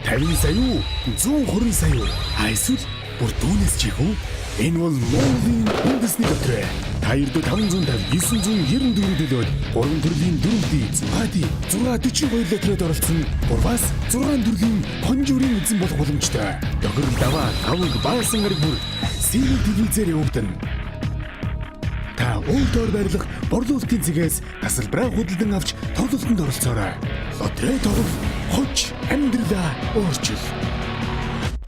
50 сая уу? 120 сая уу? Эсвэл бүр дүүнээс ч их үү? Энэ бол Монголын үндэсний дотроо. Та ердөө 550 994 төлөөд 3 төрлийн дөрөвдий зугаати 642 литрээр оролцсон. Бурбас 6 төрлийн хонжуурын эзэн болох боломжтой. Дохирол даваа тавг баасан гараг бүр сэрэг телевизээр явагдана. Та өөртөө барилах борлуулалтын цэгээс тасалбараа худалдан авч тоглолтод оролцоорой. Лотерей тоглох хоч амьдралаа өөрчил.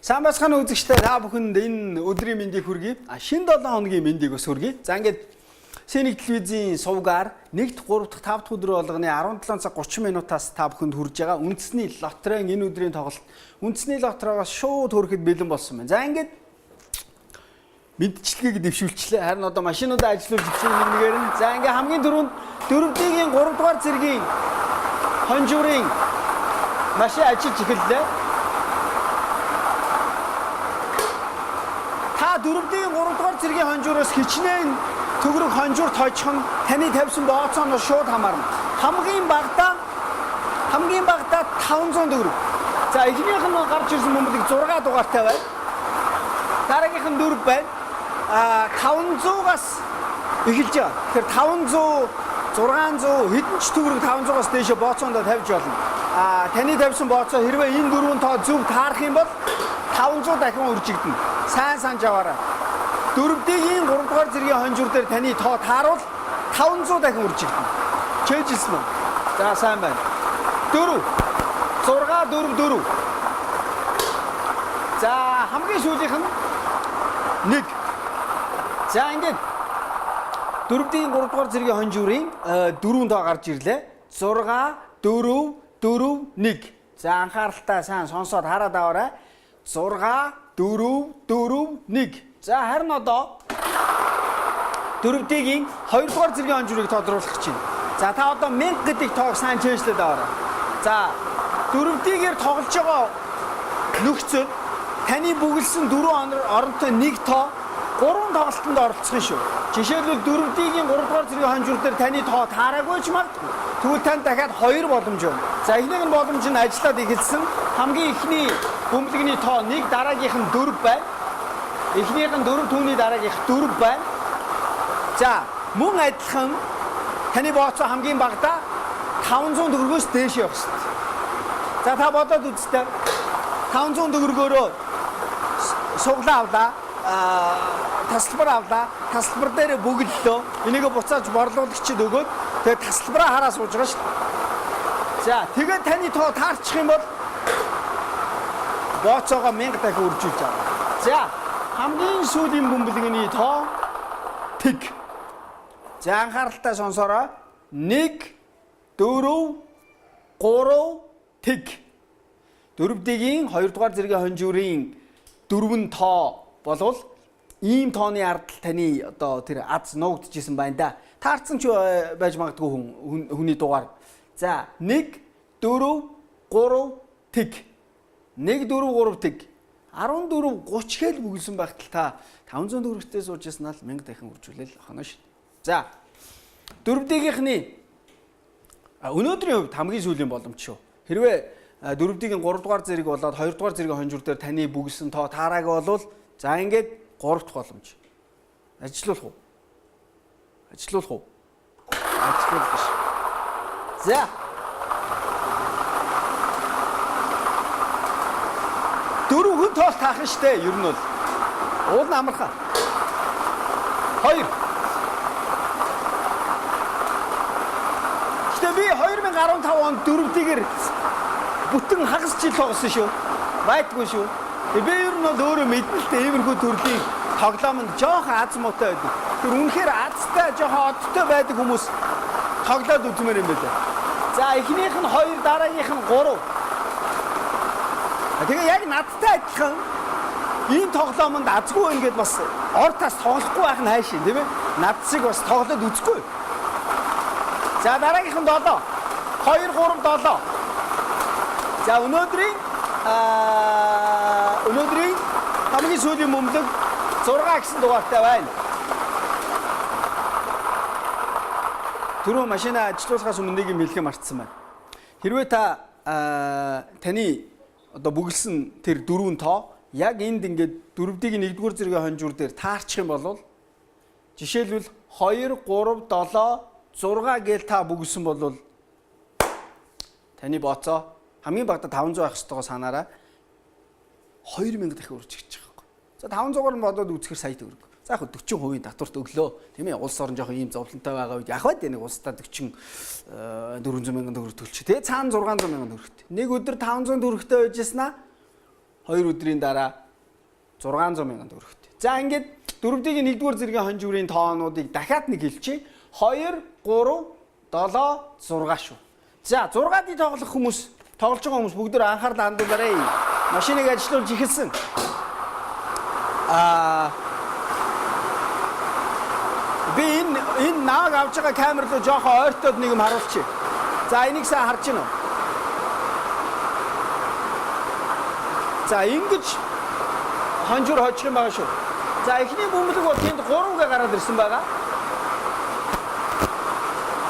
Сайн бацхан үзэгчдээ та бүхэнд энэ өдрийн мэндийг хүргэе. Шинэ 7 хоногийн мэндийг бас хүргэе. За ингээд Сэнэг телевизийн сувгаар 1-р, 3-р, 5-р өдөр болгоны 17 цаг 30 минутаас та бүхэнд хүрж байгаа үндэсний лотерейн энэ өдрийн тоглолт. Үндэсний лотерейгоос шууд хүрэхэд бэлэн болсон байна. За ингээд мэдчилгээг дэвшүүлчлээ. Харин одоо машинуудаа ажиллуулж дэвшүүл нэгээр нь. За ингээд хамгийн түрүүнд 4-ийн 3-р зэргийн хонжуурын машин ажиллаж эхэллээ. Та 4-ийн 3-р зэргийн хонжуураас хичнээн төгрөг хонжуур тооцох нь таны тавьсан бооцооноос шууд хамаарна. Хамгийн багадаа 500 төгрөг. За эхнийх нь гарч ирсэн бөмбөлөг 6 дугаартай байна. Дараагийнх нь 4 байна. 500-аас эхэлж байгаа. Тэгэхээр 500, 600 хэдэн ч төгрөг 500-аас дээшээ бооцоондоо тавьж болно. Таны тавьсан бооцоо хэрвээ энэ дөрвөн тоо зөв таарах юм бол 500 дахин үржигдэнэ. Сайн санаж аваарай. 4-ийн 3-р зэргийн хонжуур дээр таны тоо тааруул 500 дахин үржигдэнэ. Чэйжилсэн мөн. За сайн байна. 4 6 4 4. За хамгийн сүүлийнх нь 1. За ингээд 4-ийн 3-р зэргийн хонжуурын 4 тоо гарч ирлээ. 6 4 4 1. За анхааралтай сайн сонсоод хараад аваарай. 6 4 4 1. За харин одоо 4-ийн 2-р зэргийн хонжуурыг тодруулах гэж байна. За та одоо 1000 гэдэг тоог сайн чэйжлээд аваарай. За 4-ийн тоглож байгаа нөхцөл таны бүгэлсэн 4 оронтой 1 тоо 3 тоглолтод оролцох нь шүү. Жишээлбэл 4-ийн 3-р зэргийн хонжуур дээр таны тоо таараагүй ч магадгүй. Тэгвэл танд дахиад 2 боломж байна. За эхнийх нь боломж нь ажиллаад эхэлсэн. Хамгийн эхний бөмбөлөгний тоо 1, дараагийнх нь 4 байна. Эхнийх нь 4, түүний дараагийнх 4 байна. За мөн адилхан таны бооцоо хамгийн багадаа 500 төгрөгөөс дээш явах хэрэгтэй. За та бодоод үзтээ. 500 төгрөгөөрөө суглаа авлаа. Тасалбар авлаа. Тасалбар дээр бөглөлөө. Энийгээ буцааж борлуулагчид өгөөд тэгээд тасалбараа хараа сууж байгаа шүү. За тэгээд таны тоо таарчих юм бол бооцоогоо 1000 дахин үржүүлж аваа. За хамгийн сүүлийн бөмбөлөгний тоо тэг. За анхааралтай сонсоорой. 1 4 3 тэг. 4-ийн 2-р зэргийн хонжуурын 4 тоо болвол ийм тооны ардл таны одоо тэр аз нуугдчихсэн байна да. Таарсан ч байж магадгүй хүний дугаар. За 1 4 3 тэг. 1 4 3 тэг. 14 30 хэл бүгэлсэн байхтал та 500 төгрөгтэй сууж яснаа л 1000 дахин үржүүлэл ахна шүү. За 4-ийнхний өнөөдрийн хувьд хамгийн сүүлийн боломж шүү. Хэрвээ 4-ийн 3-р зэрэг болоод 2-р зэргийн хонжуур дээр таны бүгэлсэн тоо таараагүй болвол за ингээд 3 дахь боломж. Ажиллуулах уу? Ажиллуулах уу? Ажиллуулах ш. За. Дөрвөн тоол таах штэ ер нь бол. Уул нь амархан. 2. Гэтэ би 2015 онд 4-ийгээр бүтэн хагас жил тоглосон шүү. Байтгүй шүү. Би ер нь бол өөрөө мэднэлтэй иймэрхүү төрлийн тоглоомонд жоохон аз муутай байдаг. Тэр үнэхээр азтай жоохон одтой байдаг хүмүүс тоглоод үзмээр юм байна. За эхнийх нь 2, дараагийнх нь 3. Тэгээ яг надтай адилхан ийм тоглоомонд азгүй байна гэдээ бас ор тас тоглохгүй байх нь хайшин тийм ээ. Надсыг бас тоглоод үзэхгүй. За дараагийнх нь 7. 2 3 7. За өнөөдрийн хамгийн сүүлийн бөмбөлөг 6 гэсэн дугаартай байна. Түрүү машина ажиллуулахаас өмнө нэг юм хэлхээ мартсан байна. Хэрвээ та таны одоо бүгэлсэн тэр дөрвөн тоо яг энд ингээд дөрөвдгийг нэгдүгээр зэргийн хонжуур дээр таарчих юм бол жишээлбэл 2 3 7 6 гээл та бүгэлсэн бол таны боцоо хамгийн багадаа 500 байх ёстойгоо санаараа 2000 дахин урж гэж байгаа байхгүй. За 500-аар нь бодоод үзэхэр сая төгрөг. За яг 40% татварт өглөө. Тийм ээ. Улс орн жоохон ийм зовлонтой байгаа үед яг байд нэг улстай 400 мянган төгрөг төлчих. Тэгээ цаана 600 мянган төгрөгт. Нэг өдөр 500 төгрөгтэй байжснаа 2 өдрийн дараа 600 мянган төгрөгт. За ингээд дөрөвдгийн нэгдүгээр зэргийн хонжуурын тоонуудыг дахиад нэг хэлчихье. 2 3 7 6 шүү. За 6-ыг тоглох хүмүүс, тоглож байгаа хүмүүс бүгд анхаарал хандуулаарай. Машиныг ажилуулж эхэлсэн. Би энэ нааг авч байгаа камер руу жоохон ойртоод нэг юм харуулчих. За энийг сайн харж байна уу? За ингэж хонжуур хожих юм байгаа шүү. За эхний бөмбөлөг бол тэнд 3-гээ гараад ирсэн байгаа.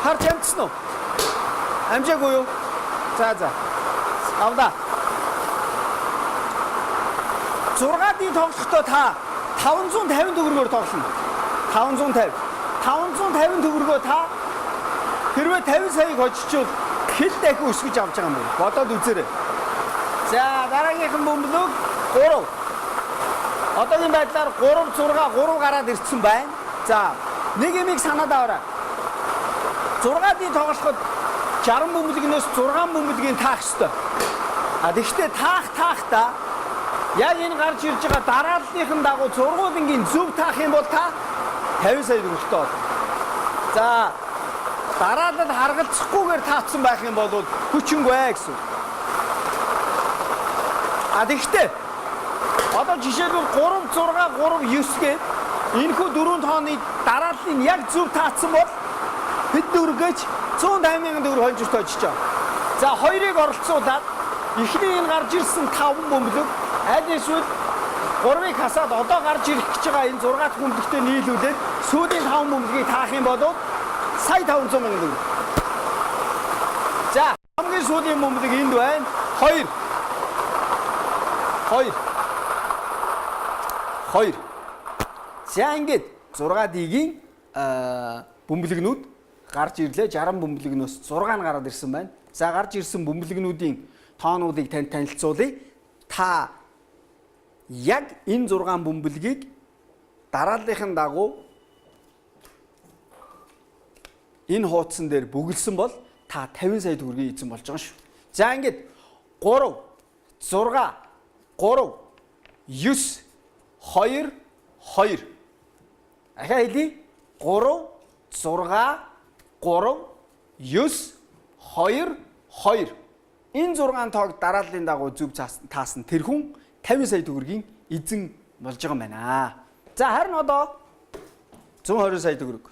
Харж амтсан уу? Амжаагүй юу? За. Авда. 6-ыг тоглохдоо та 550 төгрөгөөр тоглоно. 550 төгрөгөө та хэрвээ 50 саяг хожичвол хэд дахин өсгөж авч байгаа юм бэ? Бодоод үзээрэй. За дараагийнхан бөмбөлөг 3. Одоогийн байдлаар 3 6 гараад ирсэн байна. За нэг юмыг санаад аваарай. 6-ыг тоглоход 60 бөмбөлгнөөс 6 бөмбөлгийг таах ёстой. Тэгэхдээ таахта яг энэ гарч ирж байгаа дарааллынхын дагуу зургуулынгийн зөв таах юм бол та 50 сая төгрөгтэй бол. За дараалал харгалзахгүйгээр таацсан байх юм бол хүчингүй гэсэн. Тэгэхдээ одоо жишээлбэл 3 6 3 9 гээд энэхүү дөрвөн тооны дарааллыг яг зөв таацсан бол хэд төгрөгөж 150 мянган төгрөг хонжирт очиж байгаа. За 2-ыг оролцуулаад эхний энэ гарч ирсэн 5 бөмбөлөг аль эсвэл 3-ыг хасаад одоо гарч ирэх гэж байгаа энэ 6 дахь бөмбөлөгтэй нийлүүлээд сүүлийн 5 бөмбөлгийг таах юм бол сая 500 мянган төгрөг. За хамгийн сүүлийн бөмбөлөг энд байна. 2. За ингээд 6-ийн бөмбөлөгнүүд гарч ирлээ. 60 бөмбөлөгнөөс 6 нь гараад ирсэн байна. За гарч ирсэн бөмбөлөгнүүдийн тоонуудыг танд танилцуулъя. Та яг энэ 6 бөмбөлгийг дарааллынхын дагуу энэ хуудсан дээр бүгэлсэн бол та 50 сая төгрөгийг эзэн болж байгаа шүү. За ингээд 3 6 3 9 2 2. Ахаа хэлий. 3 6 3 9 2 2. Энэ 6 тоог дарааллын дагуу зөв таасан тэр хүн 50 сая төгрөгийн эзэн болж байгаа юм байна. За харин одоо 120 сая төгрөг.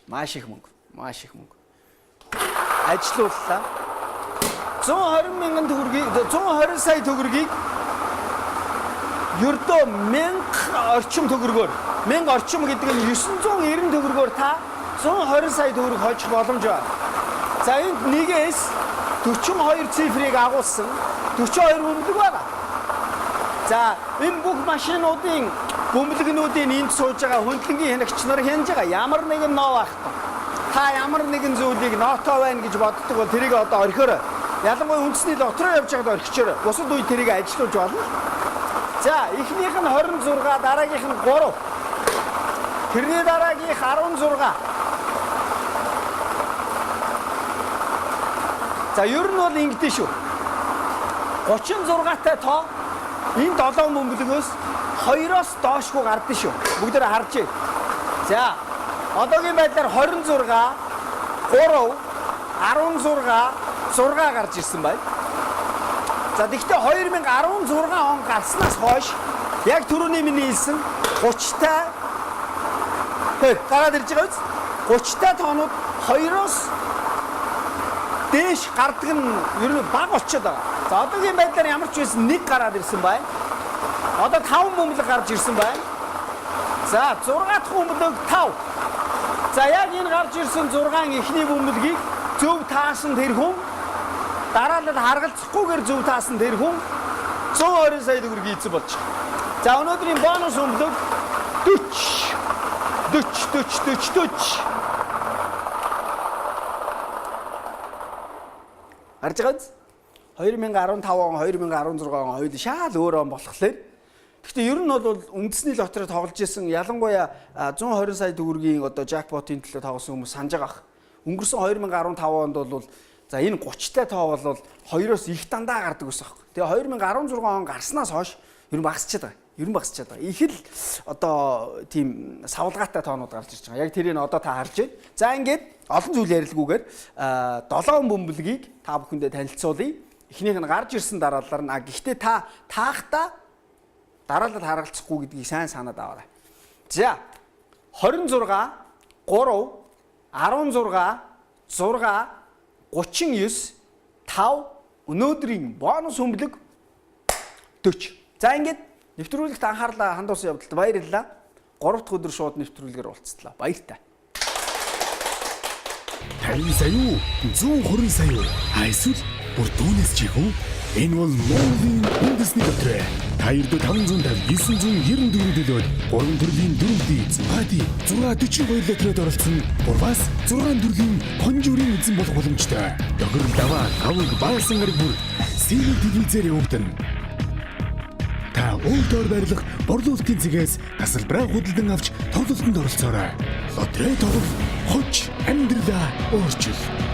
Маш их мөнгө. Ажиллууллаа. 120 мянган төгрөгийг 120 сая төгрөгийг ердөө 1000 орчим төгрөгөөр 1000 орчим гэдэг нь 990 төгрөгөөр та 120 сая төгрөг хожих боломж байна. За энд нэгээс 42 цифрыг агуулсан 42 бөмбөлөг байна. За энэ бүх машинуудын бөмбөлгнүүдийн энд сууж байгаа хөндлөнгийн хянагч нар хянаж байгаа ямар нэгэн ноо байх. Та ямар нэгэн зүйлийг ноотоо байна гэж боддог бол тэрийг одоо орхиорой. Ялангуяа үндэсний дотроо явж байгаад орхичоорой. Бусад үед тэрийг ажиллуулж болно. За эхнийх нь 26, дараагийнх нь 3. Тэрний дараагийнх 16. За ер нь бол ингэдэж шүү. 36-тай тоо энэ 7 бөмбөлгөөс 2-оос доошгүй гардыг шүү. Бүгдээр харж байна. За одоогийн байдлаар 26, 3, 16, 6 гарч ирсэн байна. За тэгвэл 2016 он гарснаас хойш яг түрүүний миний хэлсэн 30-тай гараад ирж байгаа биз? 30-тай тоонууд 2-оос дээш гардаг нь ер нь баг болчиход байгаа. За одоогийн байдлаар ямар ч байсан нэг гараад ирсэн байна. Одоо 5 бөмбөлөг гарч ирсэн байна. За 6 дахь бөмбөлөг 5. За яг энэ гарч ирсэн 6 эхний бөмбөлгийг зөв таасан тэр хүн дараалал харгалзахгүйгээр зөв таасан тэр хүн 120 сая төгрөгийг эзэн болж байгаа. За өнөөдрийн бонус өмлөг 40. Харж байгаа биз? 2015 он, 2016 он хоёул шал өөр он болохоор. Гэхдээ ер нь бол үндэсний лотерей тоглож исэн ялангуяа 120 сая төгрөгийн одоо жакпотын төлөө тоглосон хүмүүс санаж байгаа. Өнгөрсөн 2015 онд бол за энэ 30-тай тоо бол 2-оос их дандаа гардаг байсан хэрэг. Тэгээ 2016 он гарснаас хойш ер нь багасчаад байгаа. Их л одоо тийм савлгаатай тоонууд гарч ирж байгаа. Яг тэрийг одоо та харж байна. За ингээд олон зүйл ярилгүйгээр 7 бөмбөлгийг та бүхэндээ танилцуулъя. Эхнийх нь гарч ирсэн дараалал нь гэхдээ та таахта дараалал харгалзахгүй гэдгийг сайн санаад аваарай. За 26 3 16 6 39 5 өнөөдрийн бонус өмлөг 40. За ингээд нэвтрүүлэгт анхаарлаа хандуулсан явдалд баярлалаа. 3 дахь өдөр шууд нэвтрүүлгээр уулзтлаа. Баяртай. 50 сая юу? 120 сая юу? Эсвэл бүр түүнээс ч их үү? Энэ бол Монголын үндэсний лотерей. Та ердөө 550 994 төлөөд 3 төрлийн дөрөвдөө эзэн Бади 642 лотерейд оролцсон. Урбас 6 төрлийн хонжуурын эзэн болох боломжтой. Тохирол даваа авыг баасан гараг бүр сэрэг телевизээр явагдана. Та өөртөө барилах борлуулалтын цэгээс тасалбараа худалдан авч тоглолтод оролцоорой. Лотерей тоглох хоч амьдралаа өөрчил.